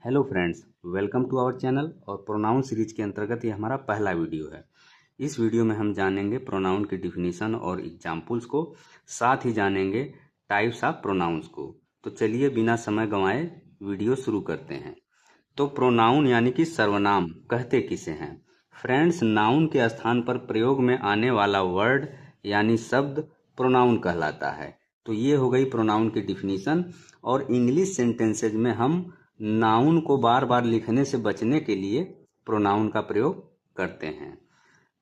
Hello friends, welcome to our channel. और pronoun series के अंतर्गत ये हमारा पहला वीडियो है। इस वीडियो में हम जानेंगे प्रोनाउन की डिफिनीशन और एग्जाम्पल्स को, साथ ही जानेंगे टाइप्स ऑफ प्रोनाउंस को। तो चलिए बिना समय गंवाए वीडियो शुरू करते हैं। तो प्रोनाउन यानी कि सर्वनाम कहते किसे हैं? फ्रेंड्स, नाउन के स्थान पर प्रयोग में आने वाला वर्ड यानी शब्द प्रोनाउन कहलाता है। तो ये हो गई प्रोनाउन की डिफिनीशन। और इंग्लिश सेंटेंसेज में हम नाउन को बार बार लिखने से बचने के लिए प्रोनाउन का प्रयोग करते हैं।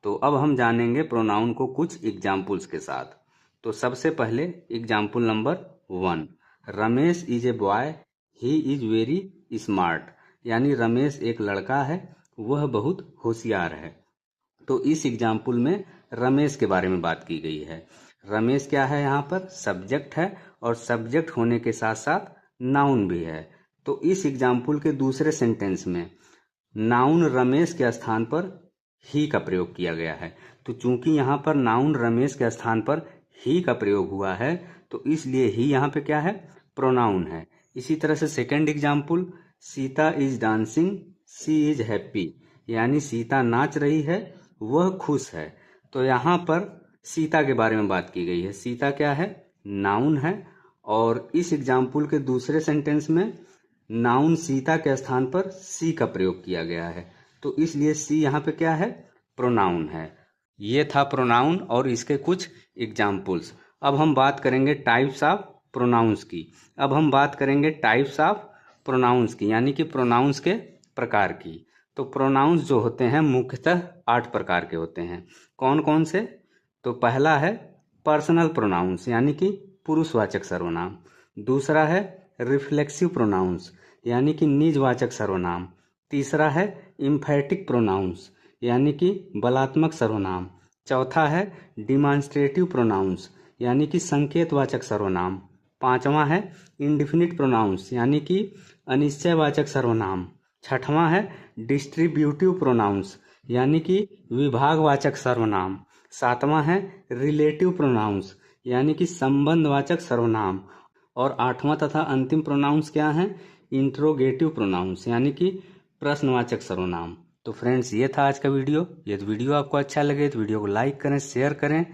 तो अब हम जानेंगे प्रोनाउन को कुछ एग्जाम्पल्स के साथ। तो सबसे पहले example number 1, Ramesh is a boy, he is very smart. यानी रमेश एक लड़का है, वह बहुत होशियार है। तो इस एग्जाम्पल में रमेश के बारे में बात की गई है। रमेश क्या है? यहाँ पर सब्जेक्ट है, और सब्जेक्ट होने के साथ साथ नाउन भी है। तो इस एग्जाम्पल के दूसरे सेंटेंस में नाउन रमेश के स्थान पर ही का प्रयोग किया गया है। तो चूंकि यहाँ पर नाउन रमेश के स्थान पर ही का प्रयोग हुआ है, तो इसलिए ही यहाँ पे क्या है? प्रोनाउन है। इसी तरह से second example, Sita is dancing, she is happy. यानी सीता नाच रही है, वह खुश है। तो यहाँ पर सीता के बारे में बात की गई है। सीता क्या है? नाउन है। और इस एग्जाम्पल के दूसरे सेंटेंस में नाउन सीता के स्थान पर सी का प्रयोग किया गया है। तो इसलिए सी यहाँ पे क्या है? प्रोनाउन है। ये था प्रोनाउन और इसके कुछ एग्जाम्पल्स। अब हम बात करेंगे टाइप्स ऑफ प्रोनाउंस की। यानी कि प्रोनाउंस के प्रकार की। तो प्रोनाउंस जो होते हैं मुख्यतः 8 प्रकार के होते हैं। कौन कौन से? तो पहला है पर्सनल प्रोनाउंस, यानी कि पुरुषवाचक सर्वनाम। दूसरा है रिफ्लेक्सिव प्रोनाउंस, यानी कि निजवाचक सर्वनाम। तीसरा है इम्फेटिक प्रोनाउंस, यानी कि बलात्मक सर्वनाम। चौथा है डिमॉन्स्ट्रेटिव प्रोनाउंस, यानी कि संकेतवाचक सर्वनाम। पांचवा है इंडिफिनिट प्रोनाउंस, यानी कि अनिश्चयवाचक सर्वनाम। छठवां है डिस्ट्रीब्यूटिव प्रोनाउंस, यानी कि विभागवाचक सर्वनाम। सातवां है रिलेटिव प्रोनाउंस, यानी कि संबंधवाचक सर्वनाम। और आठवां तथा अंतिम प्रोनाउंस क्या है? इंट्रोगेटिव प्रोनाउंस, यानी कि प्रश्नवाचक सर्वनाम। तो फ्रेंड्स, ये था आज का वीडियो। यदि वीडियो आपको अच्छा लगे तो वीडियो को लाइक करें, शेयर करें,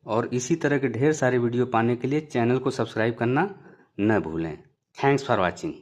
और इसी तरह के ढेर सारे वीडियो पाने के लिए चैनल को सब्सक्राइब करना न भूलें। Thanks for watching.